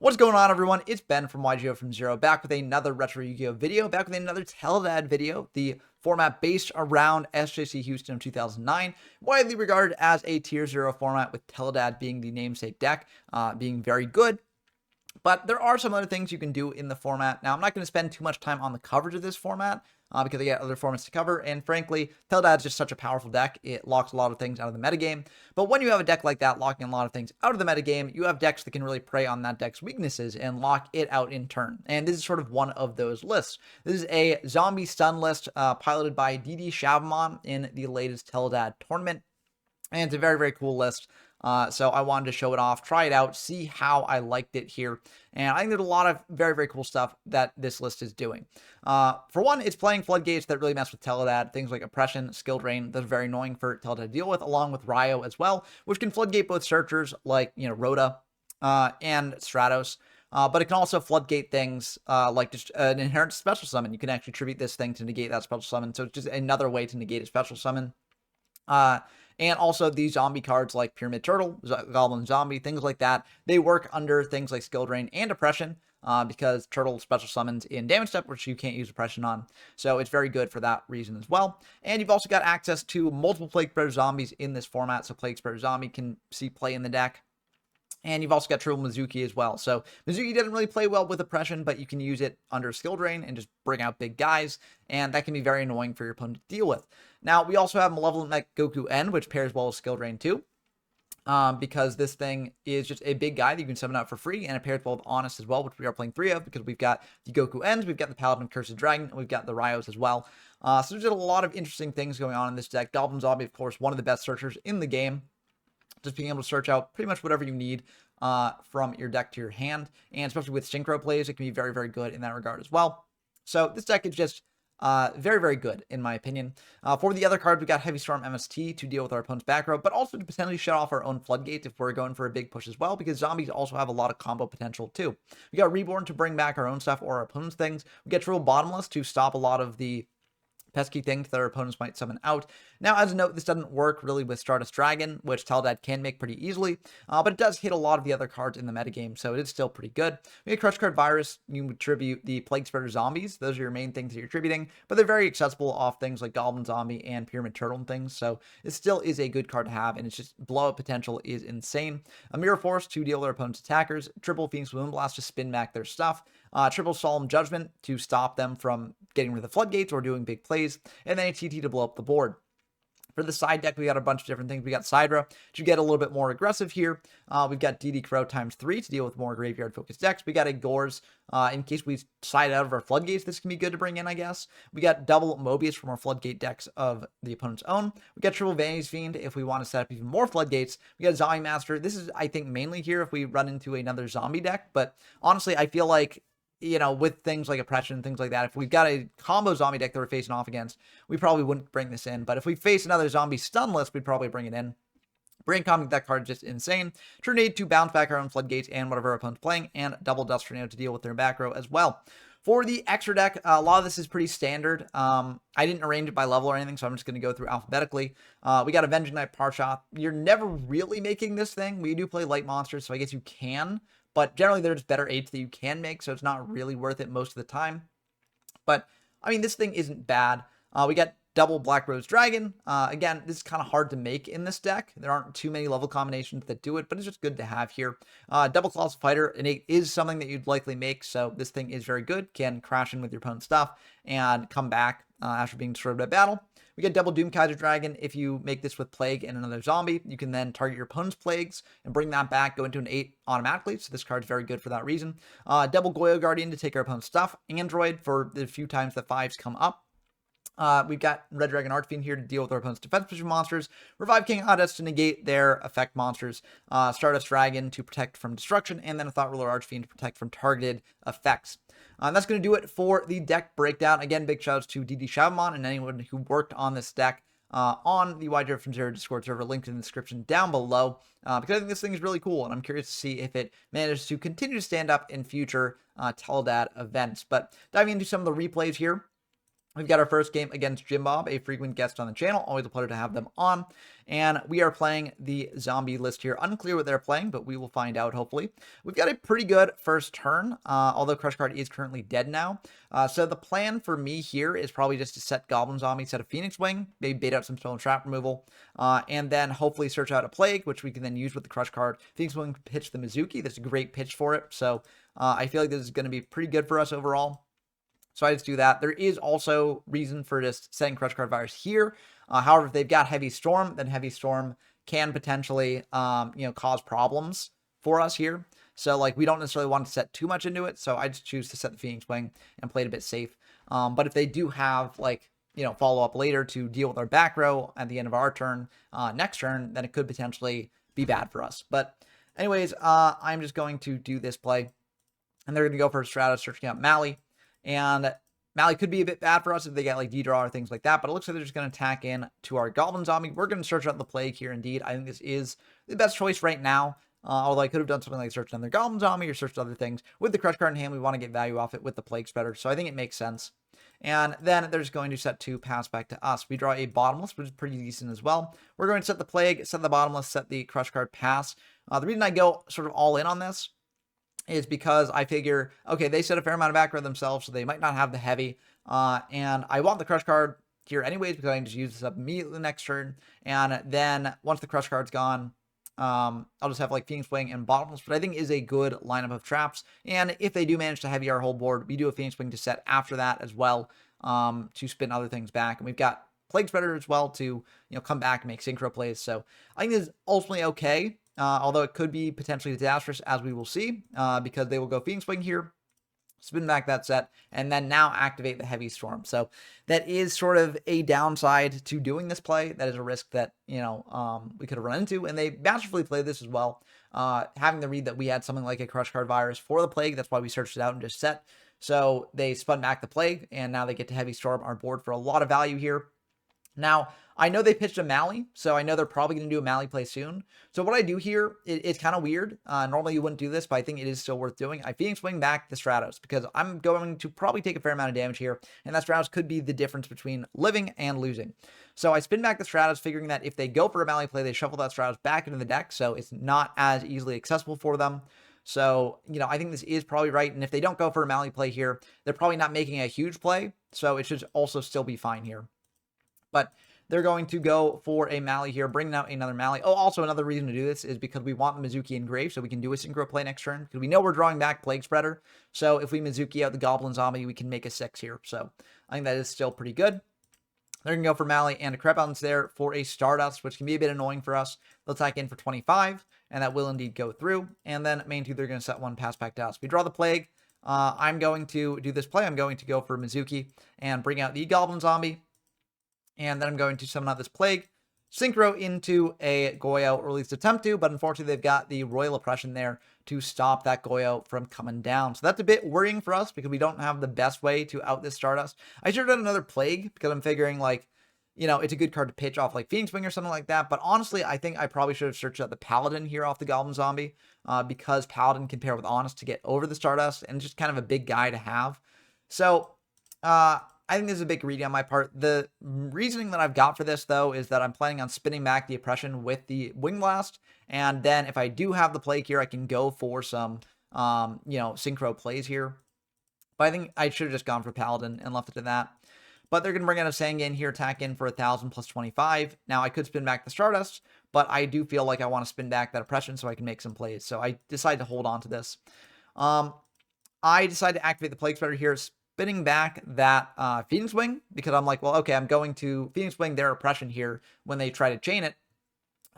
What's going on, everyone? It's Ben from YGO from Zero, back with another Retro Yu-Gi-Oh video, back with another TeleDAD video, the format based around SJC Houston of 2009, widely regarded as a Tier 0 format, with TeleDAD being the namesake deck, being very good. But there are some other things you can do in the format. Now, I'm not going to spend too much time on the coverage of this format because I got other formats to cover. And frankly, TeleDAD's just such a powerful deck. It locks a lot of things out of the metagame. But when you have a deck like that, locking a lot of things out of the metagame, you have decks that can really prey on that deck's weaknesses and lock it out in turn. And this is sort of one of those lists. This is a zombie stun list piloted by DD Shavamon in the latest TeleDAD tournament. And it's a very, very cool list. So I wanted to show it off, try it out, see how I liked it here. And I think there's a lot of very, very cool stuff that this list is doing. For one, it's playing floodgates that really mess with TeleDAD. Things like Oppression, Skill Drain, that's very annoying for TeleDAD to deal with, along with Ryo as well, which can floodgate both searchers like, Rhoda and Stratos. But it can also floodgate things like just an inherent special summon. You can actually tribute this thing to negate that special summon. So it's just another way to negate a special summon. And also these zombie cards like Pyramid Turtle, Goblin Zombie, things like that, they work under things like Skill Drain and Oppression because Turtle special summons in damage step, which you can't use Oppression on. So it's very good for that reason as well. And you've also got access to multiple Plague Spreader Zombies in this format, so Plague Spreader Zombie can see play in the deck. And you've also got Triple Mizuki as well. So Mizuki doesn't really play well with Oppression, but you can use it under Skill Drain and just bring out big guys. And that can be very annoying for your opponent to deal with. Now, we also have Malevolent Mech Goku N, which pairs well with Skill Drain too. Because this thing is just a big guy that you can summon out for free, and it pairs well with Honest as well, which we are playing 3 of, because we've got the Goku Ns, we've got the Paladin Cursed Dragon, and we've got the Ryos as well. So there's a lot of interesting things going on in this deck. Goblin Zombie, of course, one of the best searchers in the game. Just being able to search out pretty much whatever you need from your deck to your hand. And especially with synchro plays, it can be very, very good in that regard as well. So this deck is just very, very good, in my opinion. For the other cards, we got Heavy Storm MST to deal with our opponent's back row, but also to potentially shut off our own floodgates if we're going for a big push as well, because zombies also have a lot of combo potential too. We got Reborn to bring back our own stuff or our opponent's things. We got Triple Bottomless to stop a lot of the pesky things that our opponents might summon out. Now, as a note, this doesn't work really with Stardust Dragon, which TeleDAD can make pretty easily, but it does hit a lot of the other cards in the metagame, so it is still pretty good. We get Crush Card Virus, you tribute the Plague Spreader Zombies, those are your main things that you're tributing, but they're very accessible off things like Goblin Zombie and Pyramid Turtle and things, so it still is a good card to have, and it's just blowout potential is insane. A Mirror Force to deal with our opponent's attackers, Triple Phoenix Moonblast to spin back their stuff, Triple Solemn Judgment to stop them from getting rid of the floodgates or doing big plays, and then a TT to blow up the board. For the side deck, we got a bunch of different things. We got Sidra to get a little bit more aggressive here. We've got DD Crow ×3 to deal with more graveyard-focused decks. We got a Gores in case we side out of our floodgates. This can be good to bring in, I guess. We got double Mobius from our floodgate decks of the opponent's own. We got triple Vanity's Fiend if we want to set up even more floodgates. We got Zombie Master. This is, I think, mainly here if we run into another zombie deck. But honestly, I feel like, with things like Oppression and things like that, if we've got a combo zombie deck that we're facing off against, we probably wouldn't bring this in. But if we face another zombie stun list, we'd probably bring it in. Brain Comic deck card is just insane. Tornado to bounce back our own floodgates and whatever our opponent's playing, and double Dust Tornado to deal with their back row as well. For the extra deck, a lot of this is pretty standard. I didn't arrange it by level or anything, so I'm just going to go through alphabetically. We got Avenging Knight Parsha. You're never really making this thing. We do play light monsters, so I guess you can. But generally, there's better 8s that you can make, so it's not really worth it most of the time. But, I mean, this thing isn't bad. We got double Black Rose Dragon. Again, this is kind of hard to make in this deck. There aren't too many level combinations that do it, but it's just good to have here. Double Colossal Fighter, an 8 is something that you'd likely make, so this thing is very good. Can crash in with your opponent's stuff and come back after being destroyed by battle. We get double Doom Kaiser Dragon. If you make this with Plague and another zombie, you can then target your opponent's plagues and bring that back, go into an 8 automatically. So this card's very good for that reason. Double Goyo Guardian to take our opponent's stuff. Android for the few times the 5s come up. We've got Red Dragon Archfiend here to deal with our opponent's defense position monsters. Revive King Hades to negate their effect monsters. Stardust Dragon to protect from destruction. And then a Thought Ruler Archfiend to protect from targeted effects. That's going to do it for the deck breakdown. Again, big shout outs to DD Shavamon and anyone who worked on this deck on the YGO from Zero Discord server, linked in the description down below, because I think this thing is really cool, and I'm curious to see if it manages to continue to stand up in future TeleDAD events. But diving into some of the replays here, We've got our first game against Jim Bob, a frequent guest on the channel. Always a pleasure to have them on. And we are playing the zombie list here. Unclear what they're playing, but we will find out, hopefully. We've got a pretty good first turn, although Crush Card is currently dead now. So the plan for me here is probably just to set Goblin Zombie, set a Phoenix Wing, maybe bait out some Stone Trap removal, and then hopefully search out a Plague, which we can then use with the Crush Card. Phoenix Wing pitch the Mizuki. That's a great pitch for it. So I feel like this is going to be pretty good for us overall. So I just do that. There is also reason for just setting Crush Card Virus here. However, if they've got Heavy Storm, then Heavy Storm can potentially, cause problems for us here. So, like, we don't necessarily want to set too much into it. So I just choose to set the Phoenix Wing and play it a bit safe. But if they do have, like, follow up later to deal with our back row at the end of our turn, next turn, then it could potentially be bad for us. But anyways, I'm just going to do this play. And they're going to go for a Stratos, searching out Mally. And Mally could be a bit bad for us if they get like D-draw or things like that, but it looks like they're just going to attack in to our Goblin Zombie. We're going to search out the Plague here indeed. I think this is the best choice right now, although I could have done something like searched on their Goblin Zombie or searched other things. With the Crush Card in hand, we want to get value off it with the Plague Spreader, so I think it makes sense. And then they're just going to set 2, pass back to us. We draw a Bottomless, which is pretty decent as well. We're going to set the Plague, set the Bottomless, set the Crush Card, pass. The reason I go sort of all in on this is because I figure, okay, they set a fair amount of back row themselves, so they might not have the heavy. And I want the Crush Card here anyways, because I can just use this up immediately next turn. And then once the Crush Card's gone, I'll just have like Phoenix Wing and Bottomless, but I think is a good lineup of traps. And if they do manage to heavy our whole board, we do a Phoenix Wing to set after that as well, to spin other things back. And we've got Plague Spreader as well to, come back and make synchro plays. So I think this is ultimately okay. Although it could be potentially disastrous, as we will see, because they will go Phoenix Wing here, spin back that set, and then now activate the Heavy Storm. So that is sort of a downside to doing this play. That is a risk that, we could have run into, and they masterfully played this as well. Having the read that we had something like a Crush Card Virus for the Plague, that's why we searched it out and just set. So they spun back the Plague, and now they get to Heavy Storm our board for a lot of value here. Now, I know they pitched a Mally, so I know they're probably going to do a Mally play soon. So what I do here, it's kind of weird. Normally you wouldn't do this, but I think it is still worth doing. I Phoenix Wing back the Stratos, because I'm going to probably take a fair amount of damage here, and that Stratos could be the difference between living and losing. So I spin back the Stratos, figuring that if they go for a Mally play, they shuffle that Stratos back into the deck, so it's not as easily accessible for them. So, I think this is probably right, and if they don't go for a Mally play here, they're probably not making a huge play, so it should also still be fine here. But they're going to go for a Mally here, bringing out another Mally. Oh, also another reason to do this is because we want the Mizuki engraved, so we can do a synchro play next turn, because we know we're drawing back Plague Spreader. So if we Mizuki out the Goblin Zombie, we can make a 6 here. So I think that is still pretty good. They're going to go for Mally and a Crep Balance there for a Stardust, which can be a bit annoying for us. They'll attack in for 25, and that will indeed go through. And then main 2, they're going to set 1, pass back to us. We draw the Plague. I'm going to do this play. I'm going to go for Mizuki and bring out the Goblin Zombie. And then I'm going to summon out this Plague, synchro into a Goyo, or at least attempt to, but unfortunately they've got the Royal Oppression there to stop that Goyo from coming down. So that's a bit worrying for us, because we don't have the best way to out this Stardust. I should have done another Plague, because I'm figuring, like, it's a good card to pitch off like Phoenix Wing or something like that. But honestly, I think I probably should have searched out the Paladin here off the Goblin Zombie, because Paladin can pair with Honest to get over the Stardust, and just kind of a big guy to have. So, I think this is a bit greedy on my part. The reasoning that I've got for this, though, is that I'm planning on spinning back the Oppression with the Wing Blast. And then if I do have the Plague here, I can go for some, synchro plays here. But I think I should have just gone for Paladin and left it to that. But they're going to bring out a Sangan here, attack in for 1,000 plus 25. Now, I could spin back the Stardust, but I do feel like I want to spin back that Oppression so I can make some plays. So I decide to hold on to this. I decide to activate the Plague Spreader here, spinning back that Phoenix Wing, because I'm like, well, okay, I'm going to Phoenix Wing their Oppression here when they try to chain it.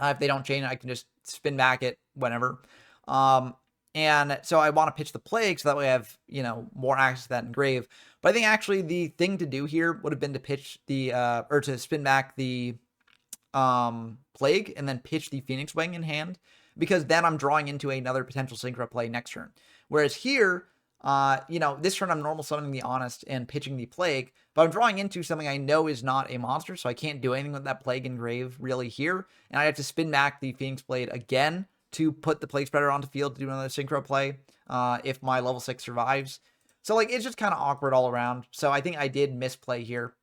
If they don't chain it, I can just spin back it whenever. And so I want to pitch the Plague, so that way I have, more access to that engrave. But I think actually the thing to do here would have been to pitch the, or to spin back the Plague and then pitch the Phoenix Wing in hand, because then I'm drawing into another potential synchro play next turn. Whereas here, this turn I'm normal summoning the Honest and pitching the Plague, but I'm drawing into something I know is not a monster, so I can't do anything with that Plague engrave really here, and I have to spin back the Phoenix Blade again to put the Plague Spreader onto field to do another synchro play, if my level 6 survives. So, like, it's just kind of awkward all around. So I think I did misplay here.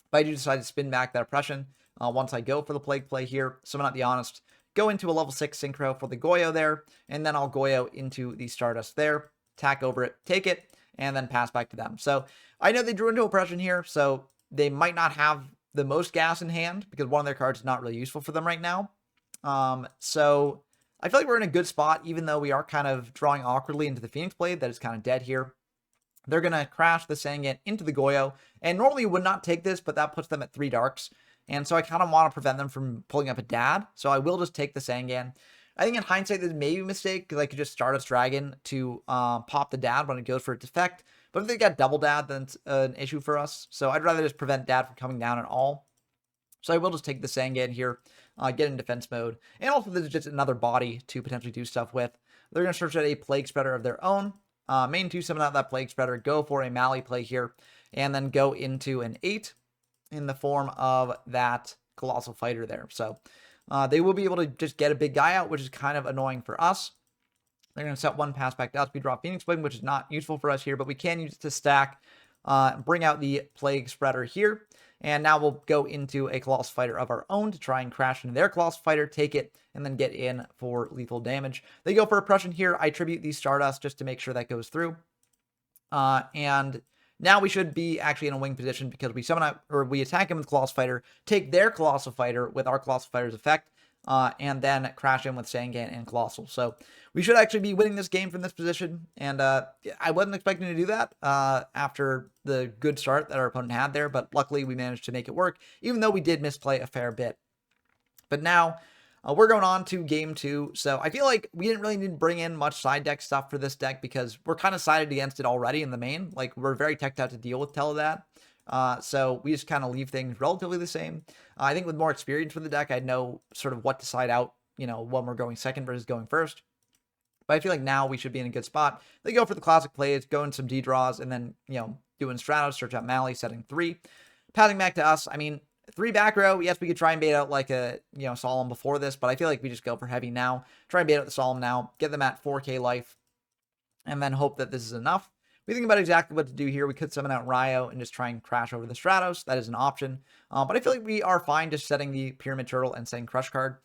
But I do decide to spin back that oppression once I go for the plague play here. Summon out the Honest, go into a level 6 synchro for the Goyo there, and then I'll Goyo into the Stardust there, attack over it, take it, and then pass back to them. So I know they drew into oppression here, so they might not have the most gas in hand because one of their cards is not really useful for them right now. So I feel like we're in a good spot, even though we are kind of drawing awkwardly into the Phoenix Blade that is kind of dead here. They're going to crash the Sangan into the Goyo, and normally you would not take this, but that puts them at 3 darks, and so I kind of want to prevent them from pulling up a dad, so I will just take the Sangan. I think in hindsight, this may be a mistake, because I could just Stardust Dragon to pop the dad when it goes for its effect, but if they got double dad, then it's an issue for us, so I'd rather just prevent dad from coming down at all. So I will just take the Sangan here, get in defense mode, and also this is just another body to potentially do stuff with. They're going to search out a Plague Spreader of their own, main 2 summon out that Plague Spreader, go for a Mally play here, and then go into an 8 in the form of that Colossal Fighter there. So they will be able to just get a big guy out, which is kind of annoying for us. They're going to set 1 pass back to us. We draw Phoenix Blade, which is not useful for us here, but we can use it to stack, bring out the Plague Spreader here. And now we'll go into a Colossal Fighter of our own to try and crash into their Colossal Fighter, take it, and then get in for lethal damage. They go for Oppression here. I tribute the Stardust just to make sure that goes through. And now we should be actually in a wing position because we summon out, or we attack him with Colossal Fighter, take their Colossal Fighter with our Colossal Fighter's effect, and then crash in with Sangan and Colossal. So we should actually be winning this game from this position, and I wasn't expecting to do that after the good start that our opponent had there, but luckily we managed to make it work, even though we did misplay a fair bit. But now we're going on to game 2, so I feel like we didn't really need to bring in much side deck stuff for this deck because we're kind of sided against it already in the main. Like, we're very teched out to deal with TeleDAD. So we just kind of leave things relatively the same. I think with more experience with the deck, I'd know sort of what to side out, you know, when we're going second versus going first. But I feel like now we should be in a good spot. They go for the classic plays, go in some D draws, and then, you know, doing Stratos, search out Mally, setting 3. Passing back to us, I mean, 3 back row, yes, we could try and bait out like a, you know, Solemn before this, but I feel like we just go for heavy now. Try and bait out the Solemn now, get them at 4k life, and then hope that this is enough. We think about exactly what to do here. We could summon out Ryo and just try and crash over the Stratos. That is an option. But I feel like we are fine just setting the Pyramid Turtle and setting Crush card.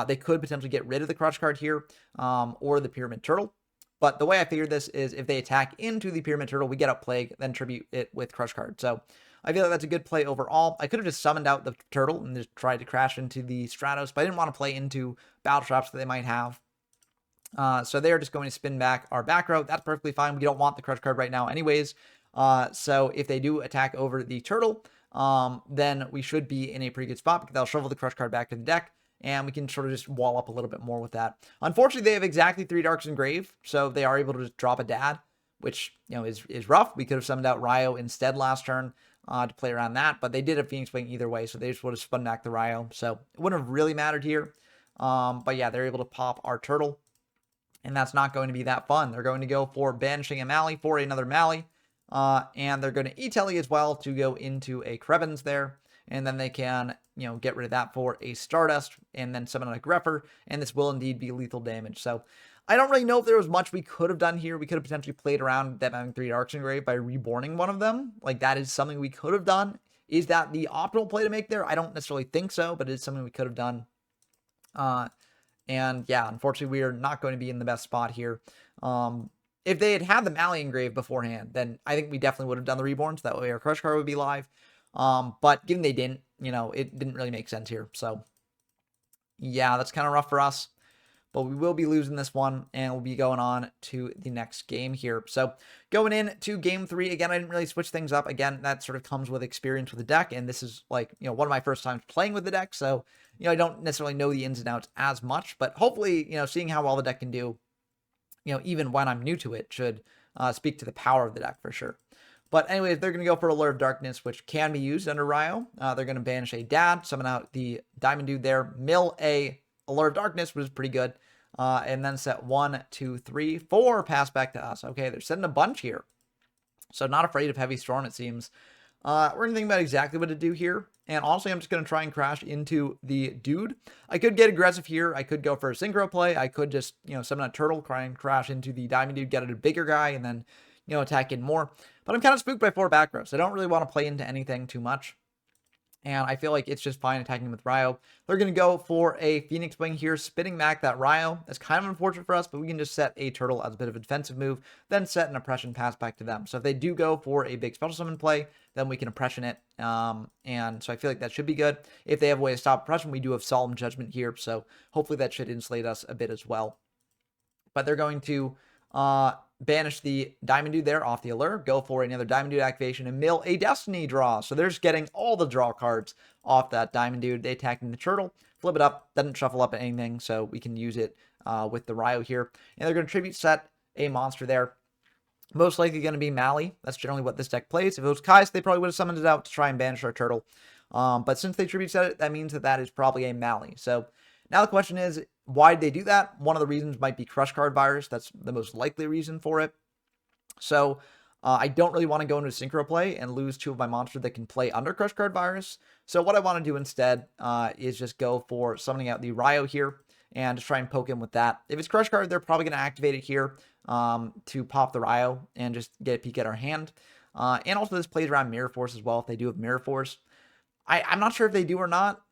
They could potentially get rid of the Crush card here, or the Pyramid Turtle. But the way I figured this is if they attack into the Pyramid Turtle, we get up Plague, then tribute it with Crush card. So I feel like that's a good play overall. I could have just summoned out the Turtle and just tried to crash into the Stratos, but I didn't want to play into battle traps that they might have. So they're just going to spin back our back row. That's perfectly fine. We don't want the Crush card right now anyways. So if they do attack over the Turtle, then we should be in a pretty good spot because they'll shovel the Crush card back to the deck, and we can sort of just wall up a little bit more with that. Unfortunately, they have exactly 3 Darks in Grave, so they are able to just drop a dad, which, you know, is rough. We could have summoned out Ryo instead last turn to play around that, but they did have Phoenix Wing either way, so they just would have spun back the Ryo, so it wouldn't have really mattered here. But yeah, they're able to pop our Turtle, and that's not going to be that fun. They're going to go for banishing a Mally for another Mally, and they're going to E-Telly as well to go into a Krebens there, and then they can, you know, get rid of that for a Stardust, and then summon a Greffer, and this will indeed be lethal damage. So I don't really know if there was much we could have done here. We could have potentially played around them having 3 Darks in Grave by reborning one of them. Like, that is something we could have done. Is that the optimal play to make there? I don't necessarily think so, but it's something we could have done. And yeah, unfortunately, we are not going to be in the best spot here. If they had had the Mally engraved beforehand, then I think we definitely would have done the Reborn, so that way our Crush card would be live. But given they didn't, you know, it didn't really make sense here. So yeah, that's kind of rough for us. But we will be losing this one, and we'll be going on to the next game here. So going into game 3, again, I didn't really switch things up. Again, that sort of comes with experience with the deck, and this is like, you know, one of my first times playing with the deck, so, you know, I don't necessarily know the ins and outs as much, but hopefully, you know, seeing how well the deck can do, you know, even when I'm new to it, should speak to the power of the deck for sure. But anyways, they're going to go for Allure of Darkness, which can be used under Ryo. They're going to banish a dad, summon out the Diamond Dude there, mill a Allure of Darkness, which is pretty good. And then set 1, 2, 3, 4 pass back to us. Okay, they're setting a bunch here. So not afraid of Heavy Storm, it seems. We're going to think about exactly what to do here. And honestly, I'm just going to try and crash into the dude. I could get aggressive here. I could go for a synchro play. I could just, you know, summon a turtle, try and crash into the Diamond Dude, get a bigger guy, and then, attack in more. But I'm kind of spooked by 4 back rows. I don't really want to play into anything too much. And I feel like it's just fine attacking with Ryo. They're going to go for a Phoenix Wing here, spinning back that Ryo. That's kind of unfortunate for us, but we can just set a Turtle as a bit of a defensive move, then set an Oppression pass back to them. So if they do go for a big Special Summon play, then we can Oppression it. And so I feel like that should be good. If they have a way to stop Oppression, we do have Solemn Judgment here, so hopefully that should insulate us a bit as well. But they're going to banish the Diamond Dude there off the Allure, go for another Diamond Dude activation, and mill a Destiny draw. So they're just getting all the draw cards off that Diamond Dude. They attacking the Turtle, flip it up, doesn't shuffle up anything, so we can use it with the Ryo here. And they're going to tribute set a monster there. Most likely going to be Mally. That's generally what this deck plays. If it was Kais, they probably would have summoned it out to try and banish our Turtle. But since they tribute set it, that means that that is probably a Mally. So now the question is, why did they do that? One of the reasons might be Crush Card Virus. That's the most likely reason for it. So I don't really want to go into a Synchro play and lose 2 of my monsters that can play under Crush Card Virus. So what I want to do instead is just go for summoning out the Ryo here and just try and poke him with that. If it's Crush Card, they're probably going to activate it here to pop the Ryo and just get a peek at our hand. And also this plays around Mirror Force as well if they do have Mirror Force. I'm not sure if they do or not.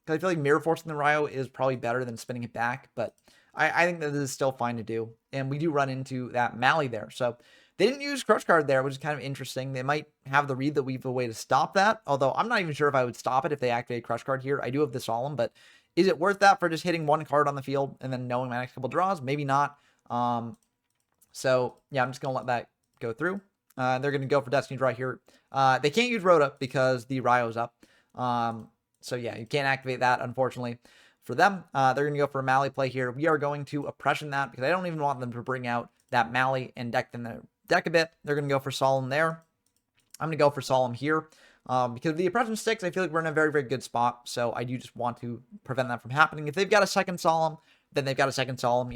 I feel like Mirror Force in the Ryo is probably better than spinning it back, but I think that this is still fine to do. And we do run into that Mally there. So they didn't use Crush Card there, which is kind of interesting. They might have the Read the Weave a way to stop that, although I'm not even sure if I would stop it if they activate Crush Card here. I do have the Solemn, but is it worth that for just hitting 1 card on the field and then knowing my next couple draws? Maybe not. So yeah, I'm just going to let that go through. They're going to go for Destiny Draw here. They can't use Rhoda because the Ryo's up. So yeah, you can't activate that, unfortunately, for them. They're going to go for a Mally play here. We are going to Oppression that because I don't even want them to bring out that Mally and deck in the deck a bit. They're going to go for Solemn there. I'm going to go for Solemn here. Because of the Oppression sticks, I feel like we're in a very, very good spot. So I do just want to prevent that from happening. If they've got a second Solemn, then they've got a second Solemn,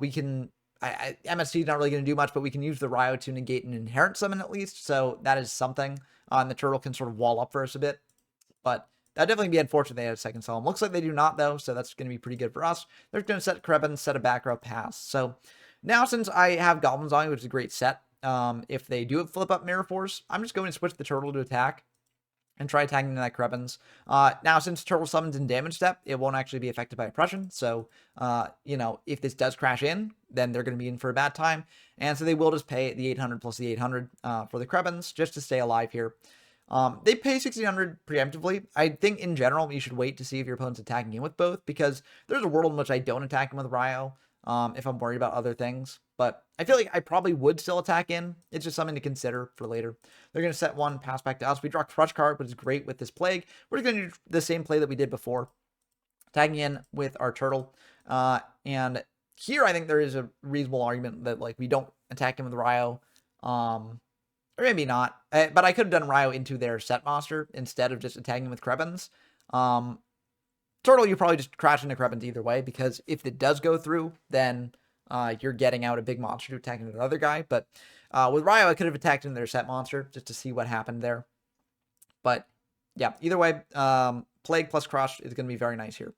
we can... MST is not really going to do much, but we can use the Ryo to negate an inherent summon at least. So that is something. And the Turtle can sort of wall up for us a bit. But that'd definitely be unfortunate they had a second Solemn. Looks like they do not, though, so that's going to be pretty good for us. They're going to set Krebin, set a back row pass. So now since I have Goblins on, which is a great set, if they do flip up Mirror Force, I'm just going to switch the Turtle to attack and try attacking that Krebins. Now, since Turtle summons in damage step, it won't actually be affected by Oppression. So, if this does crash in, then they're going to be in for a bad time. And so they will just pay the 800 plus the 800 for the Krebins just to stay alive here. They pay 1600 preemptively. I think in general, you should wait to see if your opponent's attacking in with both, because there's a world in which I don't attack him with Ryo if I'm worried about other things. But I feel like I probably would still attack in. It's just something to consider for later. They're going to set 1, pass back to us. We draw Crush Card, which is great with this Plague. We're going to do the same play that we did before, tagging in with our Turtle. And here I think there is a reasonable argument that we don't attack him with Ryo. Or maybe not, but I could have done Ryo into their set monster instead of just attacking with Krebins. Turtle, you probably just crash into Krebins either way, because if it does go through, then you're getting out a big monster to attack into the other guy. But with Ryo, I could have attacked into their set monster just to see what happened there. But yeah, either way, Plague plus Crush is going to be very nice here.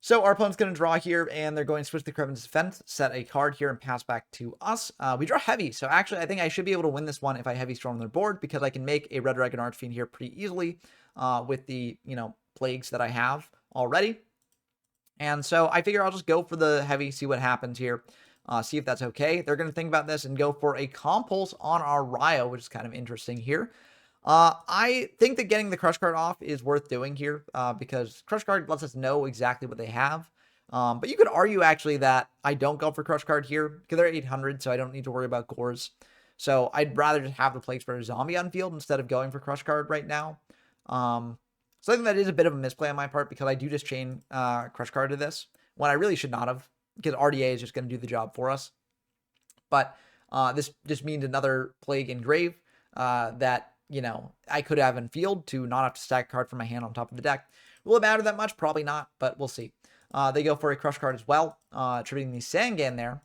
So our opponent's going to draw here, and they're going to switch the Krebin's Defense, set a card here, and pass back to us. We draw Heavy, so actually I think I should be able to win this one if I Heavy Storm on their board, because I can make a Red Dragon Archfiend here pretty easily with the, plagues that I have already. And so I figure I'll just go for the Heavy, see what happens here, see if that's okay. They're going to think about this and go for a Compulse on our Ryo, which is kind of interesting here. I think that getting the Crush Card off is worth doing here, because Crush Card lets us know exactly what they have. But you could argue actually that I don't go for Crush Card here because they're 800, so I don't need to worry about Gores. So I'd rather just have the Plague Spreader Zombie on field instead of going for Crush Card right now. So I think that is a bit of a misplay on my part, because I do just chain Crush Card to this when I really should not have, because RDA is just going to do the job for us. But this just means another Plague Engrave that I could have in field to not have to stack a card from my hand on top of the deck. Will it matter that much? Probably not, but we'll see. They go for a Crush Card as well, attributing the Sangan there.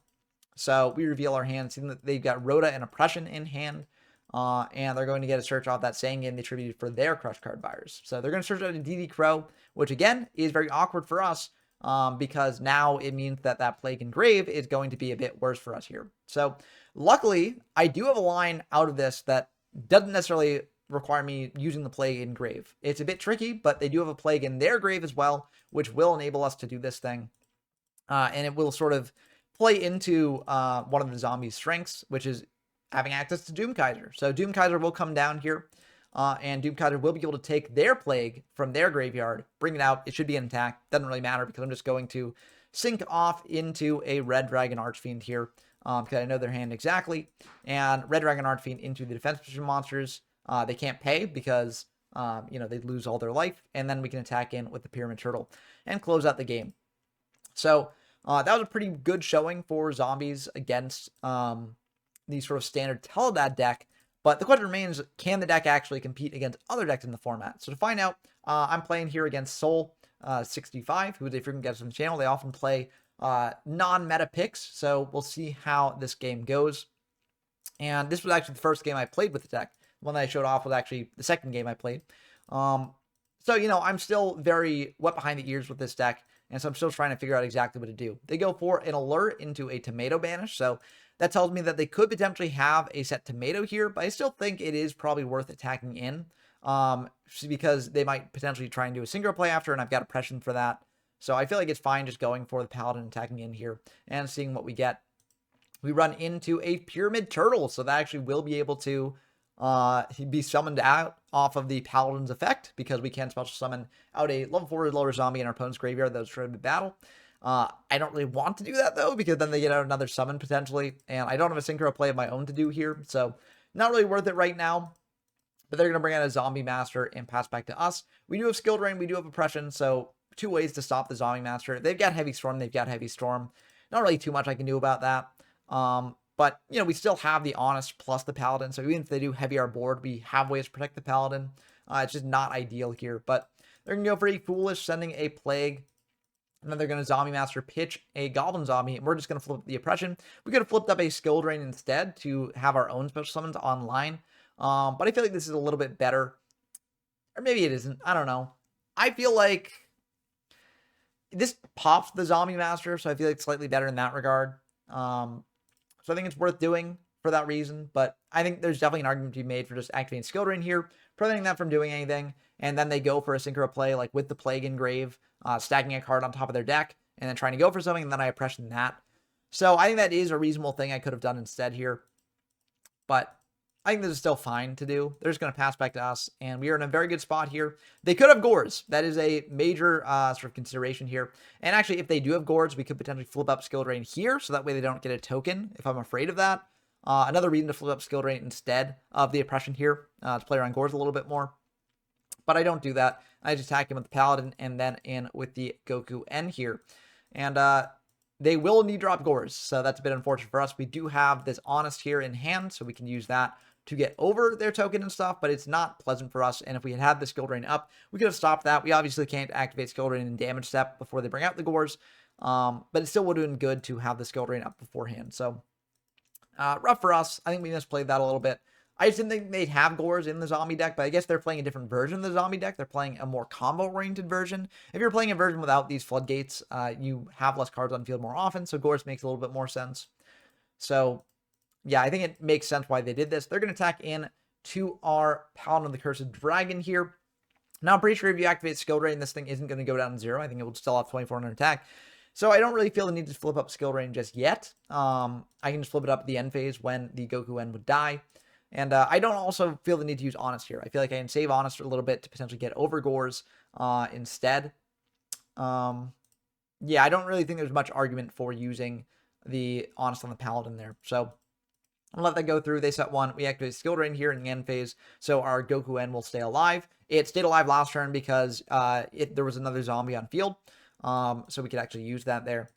So we reveal our hand, seeing that they've got Rhoda and Oppression in hand, and they're going to get a search off that Sangan they attributed for their Crush Card buyers. So they're going to search out a DD Crow, which again is very awkward for us, because now it means that that Plague Engrave is going to be a bit worse for us here. So luckily, I do have a line out of this that doesn't necessarily require me using the Plague Engrave. It's a bit tricky, but they do have a Plague in their grave as well, which will enable us to do this thing. And it will sort of play into one of the zombies' strengths, which is having access to Doomkaiser. So Doomkaiser will come down here, and Doomkaiser will be able to take their Plague from their graveyard, bring it out. It should be an attack. Doesn't really matter because I'm just going to sync off into a Red Dragon Archfiend here, because I know their hand exactly. And Red Dragon Archfiend into the defense position monsters. They can't pay because, they lose all their life. And then we can attack in with the Pyramid Turtle and close out the game. So that was a pretty good showing for zombies against the sort of standard TeleDAD deck. But the question remains, can the deck actually compete against other decks in the format? So to find out, I'm playing here against Soul65, who is a frequent guest on the channel. They often play non-meta picks, so we'll see how this game goes. And this was actually the first game I played with the deck. The one that I showed off was actually the second game I played. So, I'm still very wet behind the ears with this deck, and so I'm still trying to figure out exactly what to do. They go for an alert into a tomato banish, so that tells me that they could potentially have a set tomato here, but I still think it is probably worth attacking in, because they might potentially try and do a synchro play after, and I've got oppression for that. So I feel like it's fine just going for the Paladin attacking in here and seeing what we get. We run into a Pyramid Turtle, so that actually will be able to be summoned out off of the Paladin's effect, because we can special summon out a level 4 or lower zombie in our opponent's graveyard that was trying to battle. I don't really want to do that though, because then they get out another summon potentially, and I don't have a synchro play of my own to do here, so not really worth it right now. But they're going to bring out a Zombie Master and pass back to us. We do have Skill Drain, we do have Oppression, so 2 ways to stop the Zombie Master. They've got Heavy Storm, Not really too much I can do about that. But, we still have the Honest plus the Paladin, so even if they do heavy our board, we have ways to protect the Paladin. It's just not ideal here, but they're going to go pretty foolish, sending a Plague, and then they're going to Zombie Master pitch a Goblin Zombie, and we're just going to flip the Oppression. We could have flipped up a Skill Drain instead to have our own special summons online, but I feel like this is a little bit better, or maybe it isn't, I don't know. I feel like this pops the Zombie Master, so I feel like it's slightly better in that regard. So I think it's worth doing for that reason, but I think there's definitely an argument to be made for just activating Skill Drain here, preventing that from doing anything, and then they go for a synchro play, like with the Plague Engrave, stacking a card on top of their deck, and then trying to go for something, and then I oppression that. So I think that is a reasonable thing I could have done instead here, but I think this is still fine to do. They're just going to pass back to us, and we are in a very good spot here. They could have Gores. That is a major sort of consideration here. And actually, if they do have Gores, we could potentially flip up Skill Drain here, so that way they don't get a token, if I'm afraid of that. Another reason to flip up Skill Drain instead of the Oppression here, to play around Gores a little bit more. But I don't do that. I just attack him with the Paladin, and then in with the Goku N here. And they will need drop Gores, so that's a bit unfortunate for us. We do have this Honest here in hand, so we can use that to get over their token and stuff, but it's not pleasant for us. And if we had had the Skill Drain up, we could have stopped that. We obviously can't activate Skill Drain in damage step before they bring out the Gores, but it still would have been good to have the Skill Drain up beforehand. So rough for us. I think we misplayed that a little bit. I just didn't think they'd have Gores in the zombie deck, but I guess they're playing a different version of the zombie deck. They're playing a more combo-oriented version. If you're playing a version without these floodgates, you have less cards on field more often, so Gores makes a little bit more sense. So yeah, I think it makes sense why they did this. They're going to attack in to our Paladin of the Cursed Dragon here. Now, I'm pretty sure if you activate Skill Drain, this thing isn't going to go down to 0. I think it will still have 2400 attack. So I don't really feel the need to flip up Skill Drain just yet. I can just flip it up at the end phase when the Goku N would die. And I don't also feel the need to use Honest here. I feel like I can save Honest a little bit to potentially get over Gores instead. Yeah, I don't really think there's much argument for using the Honest on the Paladin there. So I'll let that go through. They set 1. We activate Skill Drain here in the end phase, so our Goku N will stay alive. It stayed alive last turn because there was another zombie on field, so we could actually use that there.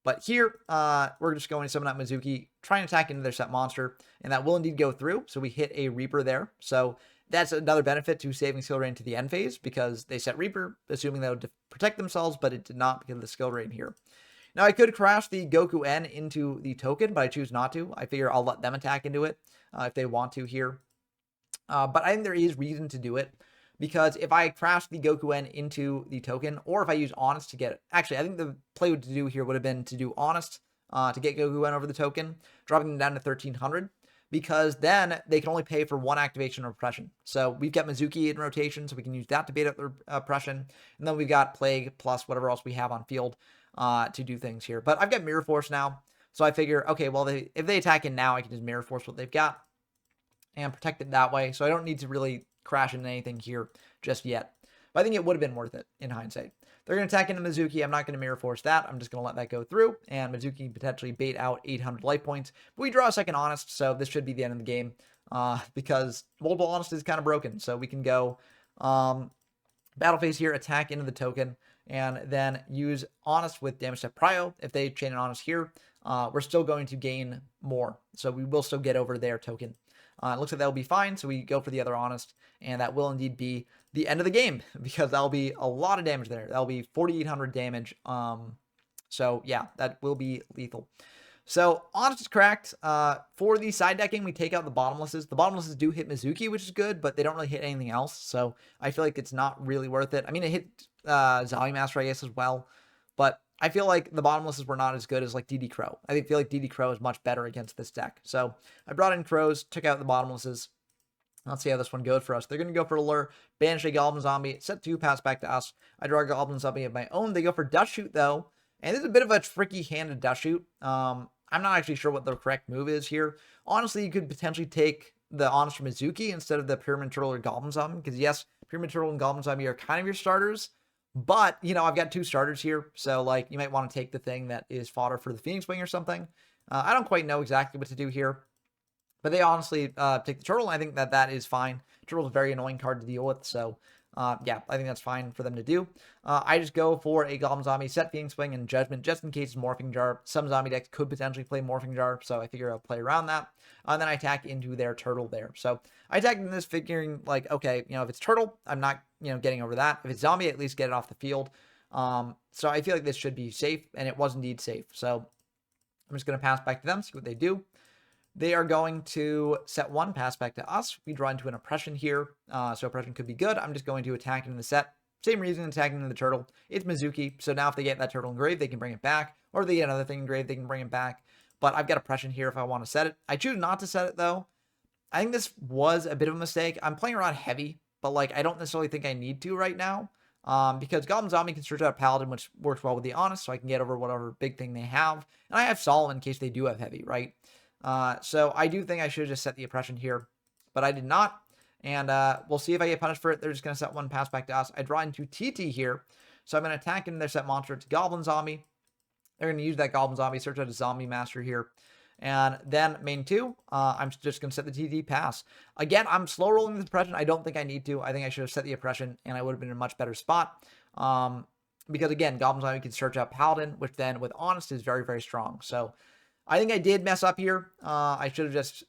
But here, we're just going to summon out Mizuki, try and attack into their set monster, and that will indeed go through, so we hit a Reaper there. So that's another benefit to saving Skill Drain to the end phase, because they set Reaper, assuming they would protect themselves, but it did not because of the Skill Drain here. Now, I could crash the Goku N into the token, but I choose not to. I figure I'll let them attack into it if they want to here. But I think there is reason to do it because if I crash the Gokuen into the token, or if I use Honest to get it, actually, I think the play to do here would have been to do Honest to get Gokuen over the token, dropping them down to 1300, because then they can only pay for one activation or oppression. So we've got Mizuki in rotation, so we can use that to bait up their oppression, and then we've got Plague plus whatever else we have on field to do things here. But I've got Mirror Force now, so I figure, okay, well, if they attack in now, I can just Mirror Force what they've got and protect it that way. So I don't need to really crash into anything here just yet. But I think it would have been worth it in hindsight. They're going to attack into Mizuki. I'm not going to Mirror Force that. I'm just going to let that go through. And Mizuki can potentially bait out 800 life points. But we draw a second Honest, so this should be the end of the game. Because multiple Honest is kind of broken. So we can go battle phase here, attack into the token, and then use Honest with damage to Prio. If they chain an Honest here, we're still going to gain more. So we will still get over their token. It looks like that'll be fine, so we go for the other Honest, and that will indeed be the end of the game, because that'll be a lot of damage there. That'll be 4,800 damage. So yeah, that will be lethal. So Honest is cracked. For the side decking, we take out the Bottomlesses. The Bottomlesses do hit Mizuki, which is good, but they don't really hit anything else, so I feel like it's not really worth it. I mean, it hit Zombie Master, I guess, as well, but I feel like the Bottomlesses were not as good as like DD Crow. I feel like DD Crow is much better against this deck. So I brought in Crows, took out the Bottomlesses. Let's see how this one goes for us. They're going to go for Lure, banish a Goblin Zombie, set 2, pass back to us. I draw a Goblin Zombie of my own. They go for Dust Shoot, though, and this is a bit of a tricky hand to Dust Shoot. I'm not actually sure what the correct move is here. Honestly, you could potentially take the Honest Mizuki instead of the Pyramid Turtle or Goblin Zombie, because yes, Pyramid Turtle and Goblin Zombie are kind of your starters. But, you know, I've got 2 starters here, so, like, you might want to take the thing that is fodder for the Phoenix Wing or something. I don't quite know exactly what to do here, but they honestly take the Turtle, and I think that that is fine. Turtle's a very annoying card to deal with, so, yeah, I think that's fine for them to do. I just go for a Goblin Zombie, set Phoenix Wing and Judgment, just in case it's Morphing Jar. Some zombie decks could potentially play Morphing Jar, so I figure I'll play around that. And then I attack into their Turtle there. So I attack into this figuring, like, okay, you know, if it's Turtle, I'm not, you know, getting over that. If it's Zombie, at least get it off the field. So I feel like this should be safe, and it was indeed safe. So I'm just going to pass back to them, see what they do. They are going to set 1, pass back to us. We draw into an Oppression here, so Oppression could be good. I'm just going to attack into the set. Same reason attacking into the Turtle. It's Mizuki, so now if they get that Turtle engraved, they can bring it back. Or if they get another thing engraved, they can bring it back. But I've got Oppression here if I want to set it. I choose not to set it, though. I think this was a bit of a mistake. I'm playing around heavy, but, like, I don't necessarily think I need to right now. Because Goblin Zombie can search out Paladin, which works well with the Honest, so I can get over whatever big thing they have. And I have Solomon in case they do have heavy, right? So I do think I should have just set the Oppression here, but I did not. And we'll see if I get punished for it. They're just going to set 1, pass back to us. I draw into TT here, so I'm going to attack into their set monster. It's Goblin Zombie. They're going to use that Goblin Zombie, search out a Zombie Master here. And then main 2, I'm just going to set the TT pass. Again, I'm slow rolling the Oppression. I don't think I need to. I think I should have set the Oppression, and I would have been in a much better spot. Because again, Goblin Zombie can search out Paladin, which then with Honest is very, very strong. So I think I did mess up here. I should have just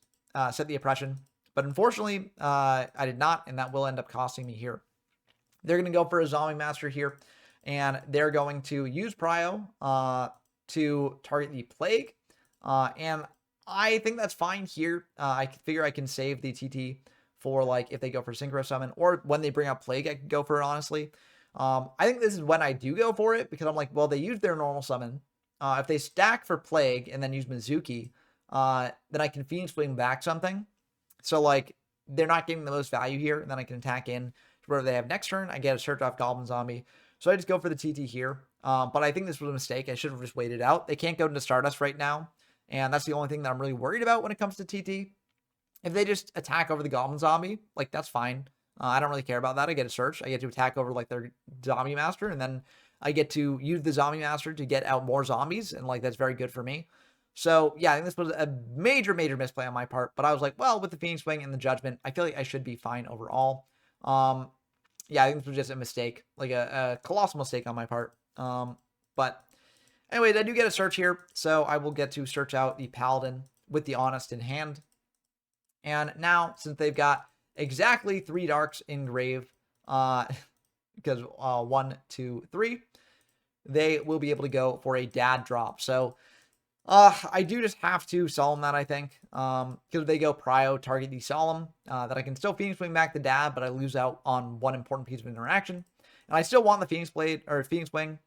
set the Oppression. But unfortunately, I did not, and that will end up costing me here. They're going to go for a Zombie Master here, and they're going to use Prio to target the Plague. And I think that's fine here. I figure I can save the TT for, like, if they go for Synchro Summon, or when they bring out Plague, I can go for it, honestly. I think this is when I do go for it, because I'm like, well, they used their normal summon. If they stack for Plague and then use Mizuki, then I can Phoenix Wing back something. So, like, they're not getting the most value here, and then I can attack in to whatever they have next turn. I get a search off Goblin Zombie. So I just go for the TT here. But I think this was a mistake. I should have just waited out. They can't go into Stardust right now, and that's the only thing that I'm really worried about when it comes to TT. If they just attack over the Goblin Zombie, like, that's fine. I don't really care about that. I get a search. I get to attack over, like, their Zombie Master, and then I get to use the Zombie Master to get out more zombies, and, like, that's very good for me. So, yeah, I think this was a major, major misplay on my part, but I was like, well, with the Phoenix Wing and the Judgment, I feel like I should be fine overall. Yeah, I think this was just a mistake, like a colossal mistake on my part. But anyways, I do get a search here, so I will get to search out the Paladin with the Honest in hand. And now, since they've got exactly 3 Darks in grave, because 1, 2, 3, they will be able to go for a Dad drop. So I do just have to Solemn that, I think. Because if they go Prio, target the Solemn, that I can still Phoenix Wing back the Dad, but I lose out on one important piece of interaction. And I still want the Phoenix Blade, or Phoenix Wing,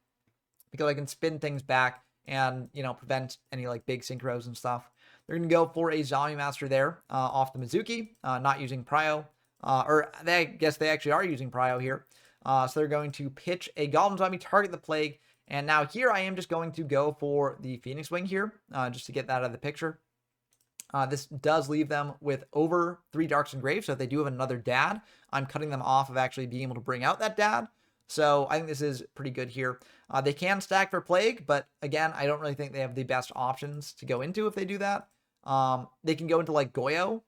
because I can spin things back and, prevent any, like, big synchros and stuff. They're going to go for a Zombie Master there, off the Mizuki, not using Prio. I guess they actually are using Prio here. So they're going to pitch a Goblin Zombie, target the Plague, and now here I am just going to go for the Phoenix Wing here, just to get that out of the picture. This does leave them with over 3 Darks Engraved, so if they do have another Dad, I'm cutting them off of actually being able to bring out that Dad. So I think this is pretty good here. They can stack for Plague, but again, I don't really think they have the best options to go into if they do that. They can go into like Goyo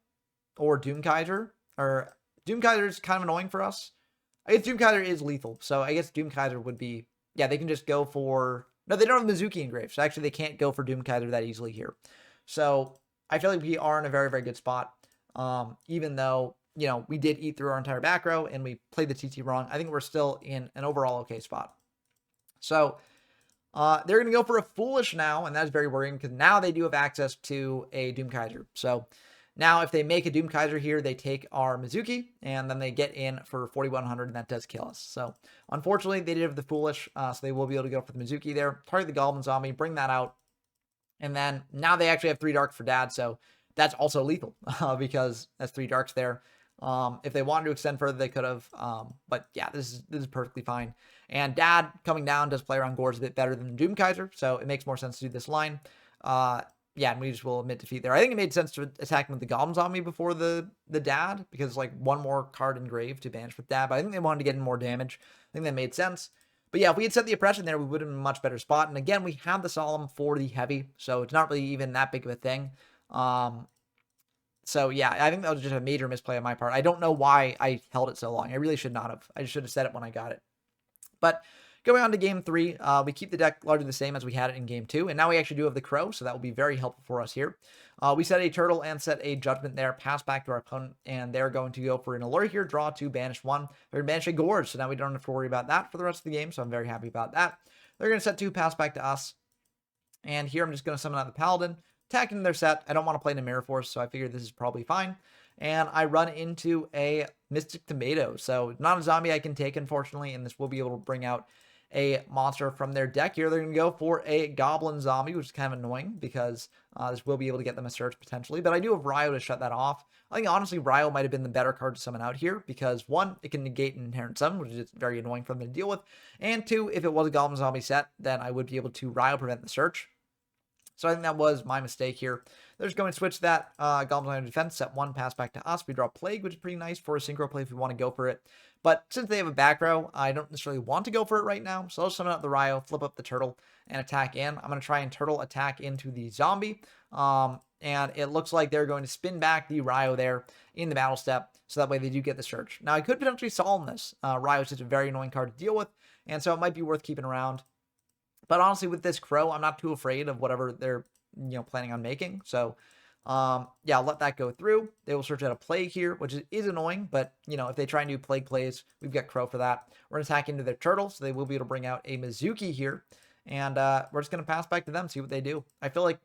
or Doomkaiser, or Doomkaiser is kind of annoying for us. I guess Doomkaiser is lethal, so I guess Doomkaiser would be, yeah, they can just go for, no, they don't have Mizuki engraved, so actually they can't go for Doomkaiser that easily here. So I feel like we are in a very, very good spot, even though, we did eat through our entire back row and we played the TT wrong. I think we're still in an overall okay spot. So they're going to go for a Foolish now, and that's very worrying because now they do have access to a Doomkaiser. So now if they make a Doomkaiser here, they take our Mizuki, and then they get in for 4,100, and that does kill us. So unfortunately, they did have the Foolish, so they will be able to go for the Mizuki there, target the Goblin Zombie, bring that out, and then now they actually have 3 Darks for Dad, so that's also lethal because that's 3 Darks there. If they wanted to extend further, they could have. But yeah, this is perfectly fine. And Dad coming down does play around Gores a bit better than Doomkaiser, so it makes more sense to do this line. Yeah, and we just will admit defeat there. I think it made sense to attack him with the Goblin Zombie before the Dad, because it's like one more card engraved to banish with Dad, but I think they wanted to get in more damage. I think that made sense. But yeah, if we had set the Oppression there, we would have been in a much better spot. And again, we have the Solemn for the Heavy, so it's not really even that big of a thing. So yeah, I think that was just a major misplay on my part. I don't know why I held it so long. I really should not have. I should have said it when I got it. But going on to game 3, we keep the deck largely the same as we had it in game 2. And now we actually do have the Crow, so that will be very helpful for us here. We set a Turtle and set a Judgment there, pass back to our opponent, and they're going to go for an Allure here, draw 2, banish 1. They're going to banish a Gorge, so now we don't have to worry about that for the rest of the game, so I'm very happy about that. They're going to set 2, pass back to us. And here I'm just going to summon out the Paladin, attack into their set. I don't want to play in a Mirror Force, so I figured this is probably fine. And I run into a Mystic Tomato, so not a zombie I can take, unfortunately, and this will be able to bring out a monster from their deck here. They're going to go for a Goblin Zombie, which is kind of annoying because this will be able to get them a search potentially, but I do have Ryo to shut that off. I think honestly Ryo might have been the better card to summon out here because 1, it can negate an Inherent Summon, which is very annoying for them to deal with, and 2, if it was a Goblin Zombie set, then I would be able to Ryo prevent the search. So I think that was my mistake here. They're just going to switch that Goblin Zombie defense, set 1, pass back to us. We draw Plague, which is pretty nice for a synchro play if we want to go for it. But since they have a back row, I don't necessarily want to go for it right now. So I'll summon out the Ryo, flip up the Turtle, and attack in. I'm going to try and Turtle attack into the Zombie. And it looks like they're going to spin back the Ryo there in the battle step. So that way they do get the search. Now I could potentially Solemn this. Ryo is just a very annoying card to deal with. And so it might be worth keeping around. But honestly, with this Crow, I'm not too afraid of whatever they're, planning on making. So, yeah, I'll let that go through. They will search out a Plague here, which is annoying. But, if they try and do Plague plays, we've got Crow for that. We're going to attack into their Turtle, so they will be able to bring out a Mizuki here. And we're just going to pass back to them, see what they do. I feel like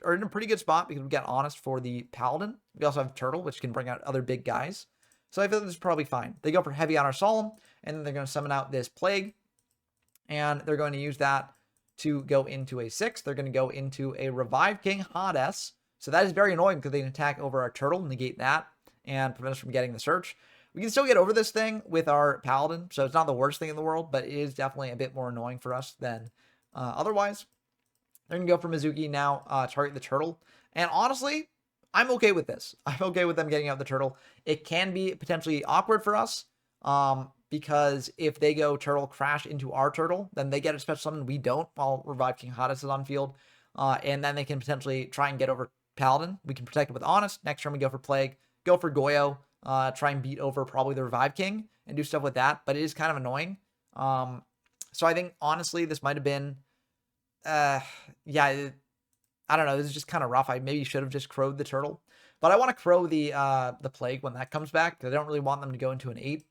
are in a pretty good spot because we've got Honest for the Paladin. We also have Turtle, which can bring out other big guys. So I feel like this is probably fine. They go for Heavy on our Solemn, and then they're going to summon out this Plague. And they're going to use that to go into a 6. They're going to go into a Revive King Hades. So that is very annoying because they can attack over our Turtle, negate that, and prevent us from getting the search. We can still get over this thing with our Paladin, so it's not the worst thing in the world, but it is definitely a bit more annoying for us than otherwise. They're going to go for Mizuki now, target the Turtle. And honestly, I'm okay with this. I'm okay with them getting out the Turtle. It can be potentially awkward for us, because if they go Turtle crash into our Turtle, then they get a special summon, we don't, while Revive King Hades is on field. And then they can potentially try and get over Paladin. We can protect it with Honest. Next turn we go for Plague, go for Goyo, try and beat over probably the Revive King and do stuff with that. But it is kind of annoying. So I think honestly this might have been, I don't know. This is just kind of rough. I maybe should have just crowed the Turtle, but I want to crow the Plague when that comes back because I don't really want them to go into an 8.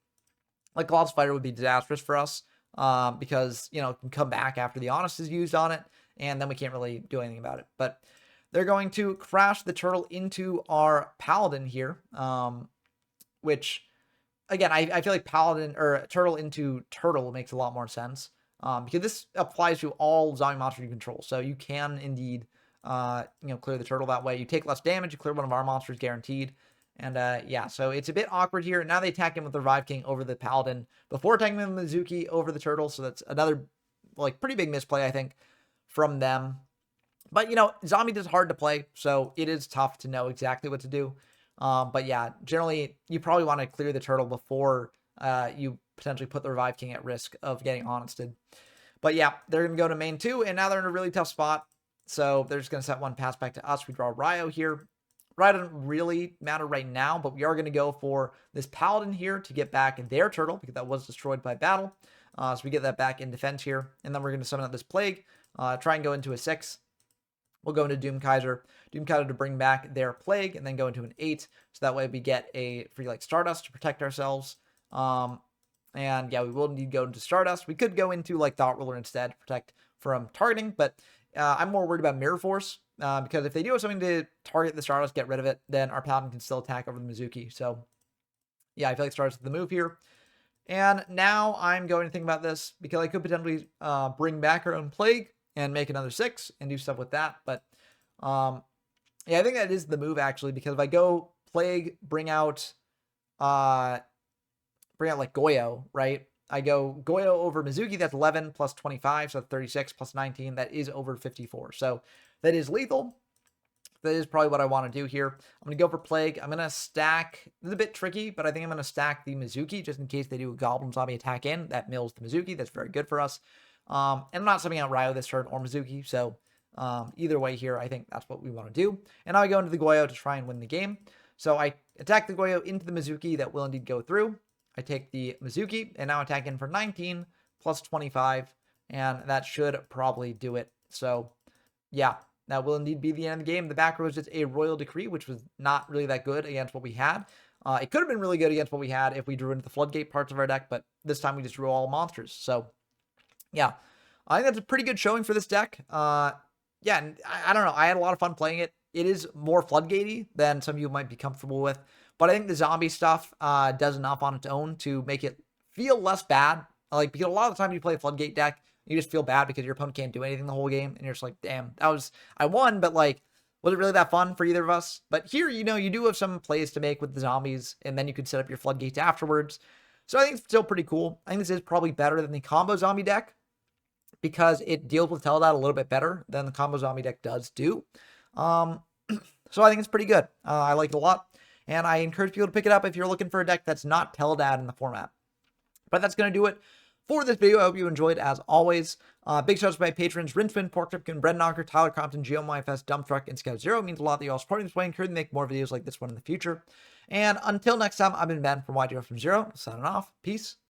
Like Glob Spider would be disastrous for us because, it can come back after the Honest is used on it. and then we can't really do anything about it. But they're going to crash the turtle into our paladin here, which, again, I feel like paladin or turtle into turtle makes a lot more sense, because this applies to all zombie monsters you control. So you can indeed, clear the turtle that way. You take less damage, you clear one of our monsters guaranteed. And yeah, so it's a bit awkward here. Now they attack him with the Revive King over the Paladin before attacking him with Mizuki over the Turtle. So that's another, like, pretty big misplay, I think, from them. But, Zombie is hard to play, so it is tough to know exactly what to do. But yeah, generally, you probably want to clear the Turtle before you potentially put the Revive King at risk of getting honested. But yeah, they're going to go to main 2, and now they're in a really tough spot. So they're just going to set one pass back to us. We draw Ryo here. Ryo doesn't really matter right now, but we are going to go for this Paladin here to get back their turtle, because that was destroyed by battle. So we get that back in defense here. And then we're going to summon out this Plague, try and go into a 6. We'll go into Doom Kaiser to bring back their Plague, and then go into an 8. So that way we get a free, like, Stardust to protect ourselves. And yeah, we will need to go into Stardust. We could go into, like, Thought Ruler instead to protect from targeting, but I'm more worried about Mirror Force. Because if they do have something to target the Stardust, get rid of it, then our Paladin can still attack over the Mizuki. So, yeah, I feel like Stardust is the move here. And now I'm going to think about this, because I could potentially bring back our own Plague and make another 6 and do stuff with that. But, yeah, I think that is the move, actually, because if I go Plague, bring out like Goyo, right? I go Goyo over Mizuki, that's 11 plus 25, so 36 plus 19, that is over 54. So that is lethal. That is probably what I want to do here. I'm going to go for Plague. I'm going to stack, this is a bit tricky, but I think I'm going to stack the Mizuki just in case they do a Goblin Zombie attack in. That mills the Mizuki. That's very good for us. And I'm not subbing out Ryo this turn or Mizuki, so either way here, I think that's what we want to do. And now I go into the Goyo to try and win the game. So I attack the Goyo into the Mizuki. That will indeed go through. I take the Mizuki and now attack in for 19 plus 25, and that should probably do it. So yeah, that will indeed be the end of the game. The back row is just a Royal Decree, which was not really that good against what we had. It could have been really good against what we had if we drew into the Floodgate parts of our deck, but this time we just drew all monsters. So yeah, I think that's a pretty good showing for this deck. Yeah, and I don't know. I had a lot of fun playing it. It is more Floodgatey than some of you might be comfortable with. But I think the zombie stuff does enough on its own to make it feel less bad. Like, because a lot of the time you play a Floodgate deck, you just feel bad because your opponent can't do anything the whole game. And you're just like, damn, I won, but like, was it really that fun for either of us? But here, you do have some plays to make with the zombies, and then you could set up your Floodgates afterwards. So I think it's still pretty cool. I think this is probably better than the combo zombie deck, because it deals with TeleDAD a little bit better than the combo zombie deck does do. So I think it's pretty good. I like it a lot. And I encourage people to pick it up if you're looking for a deck that's not TeleDAD in the format. But that's going to do it for this video. I hope you enjoyed, as always. Big shout out to my patrons: Rinspin, Pork Tripkin, Bread Knocker, Tyler Compton, GeoMyFS, Dump Truck, and Scout Zero. It means a lot that you all supporting this way. Encourage me to make more videos like this one in the future. And until next time, I've been Ben from YGO from Zero, signing off. Peace.